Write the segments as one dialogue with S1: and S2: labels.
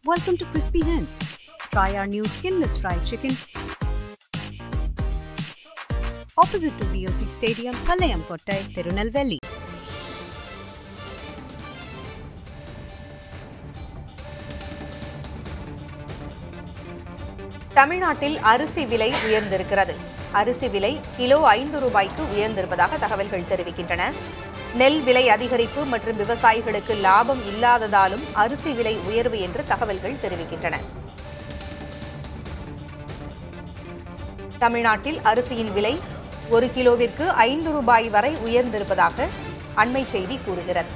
S1: Welcome to Crispy Hands. Try our new skinless fried chicken. Opposite to VOC Stadium, Palayam Kottai, Tirunelveli.
S2: தமிழ்நாட்டில் அரிசி விலை உயர்ந்திருக்கிறது. அரிசி விலை கிலோ 5 ரூபாய்க்கு உயர்ந்திருப்பதாக தகவல்கள் தெரிவிக்கின்றன. நெல் விலை அதிகரிப்பு மற்றும் விவசாயிகளுக்கு லாபம் இல்லாததாலும் அரிசி விலை உயர்வு என்று தகவல்கள் தெரிவிக்கின்றன. தமிழ்நாட்டில் அரிசியின் விலை 1 கிலோவிற்கு 5 ரூபாய் வரை உயர்ந்திருப்பதாக அண்மை செய்தி கூறுகிறது.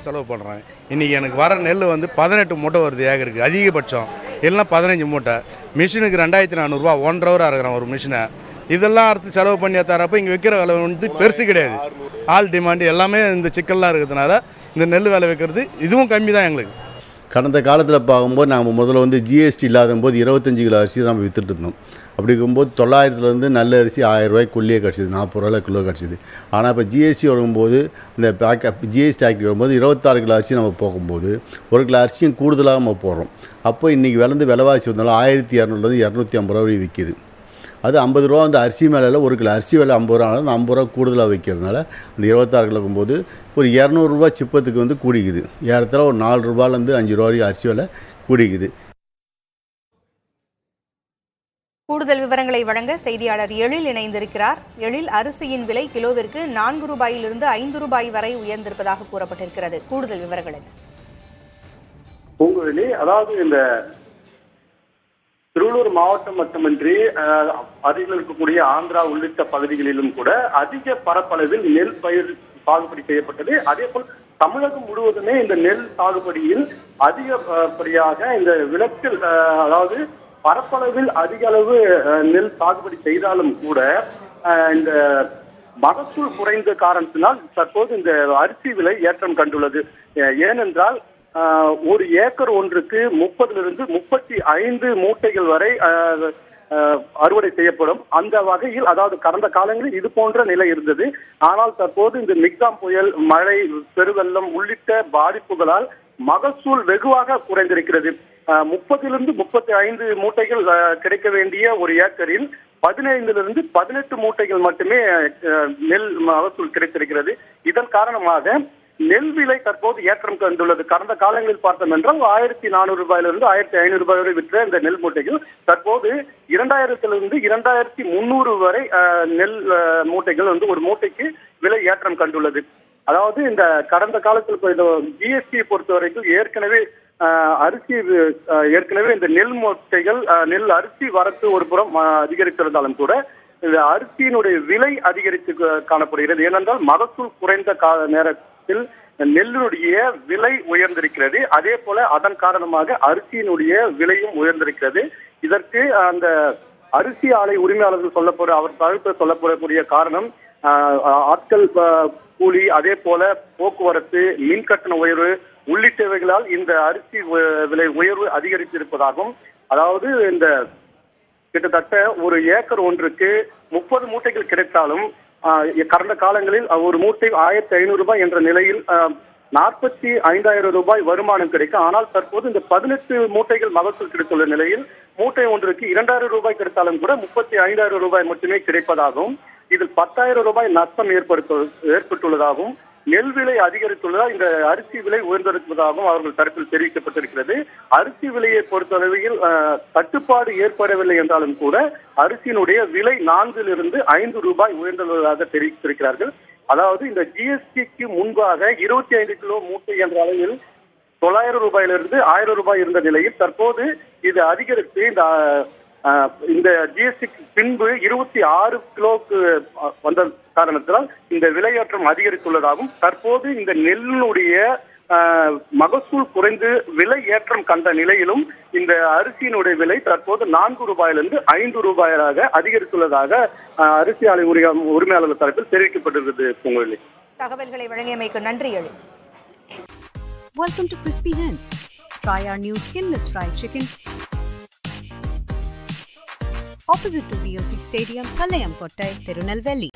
S3: செலவு பண்ணுறேன். இன்றைக்கி எனக்கு வர நெல் வந்து 18 மூட்டை வருது ஏக்கருக்கு, அதிகபட்சம் இல்லைனா 15 மூட்டை. மிஷினுக்கு 2400 1.5 ஹவர் அறுக்கிறேன் ஒரு மிஷினை. இதெல்லாம் அறுத்து செலவு பண்ணி தரப்போ இங்கே விற்கிற விலை வந்து பெருசு கிடையாது. ஆல் டிமாண்டு எல்லாமே இந்த சிக்கல்லாம் இருக்கிறதுனால இந்த நெல் விலை வைக்கிறது இதுவும் கம்மி தான் எங்களுக்கு.
S4: கடந்த காலத்தில் பார்க்கும்போது நாங்கள் முதல்ல வந்து ஜிஎஸ்டி இல்லாத போது 25 கிலோ அரிசி தான் விற்றுட்டு இருந்தோம். அப்படி இருக்கும்போது 900 நல்ல அரிசி 1000 ரூபாய்க்குள்ளேயே கிடச்சிது, 40 ரூபாயில் கிலோ கிடச்சிது. ஆனால் இப்போ ஜிஎஸ்டி வரும்போது இந்த ஜிஎஸ்டி ஆக்ட் வரும்போது 26 கிலோ அரிசி நம்ம போகும்போது 1 கிலோ அரிசியும் கூடுதலாக நம்ம போடுறோம். அப்போ இன்றைக்கி விலைவாசி வந்தாலும் 1200 250 ரூபாய் விற்கிது. அது 50 ரூபா வந்து அரிசி மேலே 1 கிலோ அரிசி விலை 50 ரூபா, அந்த 50 ரூபா கூடுதலாக வைக்கிறதுனால அந்த 26 கிலோ போகும்போது ஒரு 200 ரூபா சிப்பத்துக்கு வந்து கூடிக்குது. ஏறத்தாழ ஒரு 4 ரூபாயிலேருந்து 5 ரூபா வரைக்கும் அரிசி விலை கூடிக்குது.
S2: கூடுதல் விவரங்களை வழங்க செய்தியாளர் எழில் இணைந்திருக்கிறார். எழில், அரிசியின் விலை கிலோவிற்கு 4 ரூபாயிலிருந்து 5 ரூபாய் வரை உயர்ந்திருப்பதாக கூறப்பட்டிருக்கிறது. கூடுதல் விவரங்கள் என்ன?
S5: பூங்குழலி, அதாவது இந்த திருவள்ளூர் மாவட்டம் மட்டுமின்றி அருகில் இருக்கக்கூடிய ஆந்திரா உள்ளிட்ட பகுதிகளிலும் கூட அதிக பரப்பளவில் நெல் பயிர் சாகுபடி செய்யப்பட்டது. அதே போல் தமிழகம் முழுவதுமே இந்த நெல் சாகுபடியில் அதிகப்படியாக இந்த விளக்கில் அதாவது பரப்பளவில் அதிக அளவு நெல் சாகுபடி செய்தாலும் கூட இந்த மகசூல் குறைந்த காரணத்தினால் தற்போது இந்த அரிசி விலை ஏற்றம் கண்டுள்ளது. ஏனென்றால் ஒரு ஏக்கர் ஒன்றுக்கு 30 35 மூட்டைகள் வரை அறுவடை செய்யப்படும். அந்த வகையில் அதாவது கடந்த காலங்களில் இது போன்ற நிலை இருந்தது. ஆனால் தற்போது இந்த மிக்ஸாம் புயல், மழை, பெருவெள்ளம் உள்ளிட்ட பாதிப்புகளால் மகசூல் வெகுவாக குறைந்திருக்கிறது. 30 35 மூட்டைகள் கிடைக்க வேண்டிய ஒரு ஏக்கரில் 15 18 மூட்டைகள் மட்டுமே நெல் மகசூல் கிடைத்திருக்கிறது. இதன் காரணமாக நெல் விலை தற்போது ஏற்றம் கண்டுள்ளது. கடந்த காலங்களில் பார்த்தோம் என்றால் 1400 ரூபாயிலிருந்து 1500 ரூபாய் வரை விற்ற இந்த நெல் மூட்டைகள் தற்போது 2000 2300 வரை நெல் மூட்டைகள் வந்து ஒரு மூட்டைக்கு விலை ஏற்றம் கண்டுள்ளது. அதாவது இந்த கடந்த காலத்தில் ஜிஎஸ்டி பொறுத்த வரைக்கும் ஏற்கனவே இந்த நெல் மூட்டைகள் நெல் அரிசி வரத்து ஒரு புறம் அதிகரித்திருந்தாலும் கூட இந்த அரிசியினுடைய விலை அதிகரித்து காணப்படுகிறது. ஏனென்றால் மகசூல் குறைந்த நேரத்தில் நெல்லினுடைய விலை உயர்ந்திருக்கிறது. அதே போல அதன் காரணமாக அரிசியினுடைய விலையும் உயர்ந்திருக்கிறது. இதற்கு அந்த அரிசி ஆலை உரிமையாளர்கள் அவர் தவிர்த்து சொல்லப்படக்கூடிய காரணம் ஆட்கள் கூலி, அதே போல போக்குவரத்து, மின் கட்டண உயர்வு உள்ளிட்டவைகளால் இந்த அரிசி விலை உயர்வு அதிகரித்திருப்பதாகவும், அதாவது இந்த கிட்டத்தட்ட ஒரு ஏக்கர் ஒன்றுக்கு 30 மூட்டைகள் கிடைத்தாலும் கடந்த காலங்களில் ஒரு மூட்டை 1500 ரூபாய் என்ற நிலையில் 45,000 ரூபாய் வருமானம் கிடைக்கும். ஆனால் தற்போது இந்த 18 மூட்டைகள் மகசூல் கிடைத்துள்ள நிலையில் மூட்டை ஒன்றுக்கு 2000 ரூபாய் கிடைத்தாலும் கூட 35,000 ரூபாய் மட்டுமே கிடைப்பதாகவும், இதில் 10,000 ரூபாய் நஷ்டம் ஏற்பட்டுள்ளதாகவும், நெல் விலை அதிகரித்துள்ளதால் இந்த அரிசி விலை உயர்ந்திருப்பதாகவும் அவர்கள் தரப்பில் தெரிவிக்கப்பட்டிருக்கிறது. அரிசி விலையை பொறுத்தளவில் தட்டுப்பாடு ஏற்படவில்லை என்றாலும் கூட அரிசியினுடைய விலை 4 5 ரூபாய் உயர்ந்துள்ளதாக தெரிவித்திருக்கிறார்கள். அதாவது இந்த ஜிஎஸ்டிக்கு முன்பாக 25 கிலோ மூட்டை என்ற அளவில் 900 ரூபாயிலிருந்து 1000 ரூபாய் இருந்த நிலையில் தற்போது இது அதிகரித்து இந்த ஜிஎஸ்டிக்கு பின்பு 26 கிலோக்கு வந்த காரணத்தினால் இந்த விலையேற்றம் அதிகரித்துள்ளதாகவும், தற்போது இந்த நெல்லினுடைய மகசூல் குறைந்து விலை ஏற்றம் கண்ட நிலையிலும் இந்த அரிசியினுடைய விலை தற்போது 4 ரூபாயிலிருந்து 5 ரூபாயாக அதிகரித்துள்ளதாக அரிசி ஆலை உரிமையாளர்கள் தரப்பில் தெரிவிக்கப்பட்டிருக்கிறது. பொங்கலி,
S2: தகவல்களை வழங்கியமைக்கு நன்றி.
S1: Welcome to Crispy Hands. Try our new skinless fried chicken. opposite to VOC Stadium, Palayam Kottai, Tirunelveli.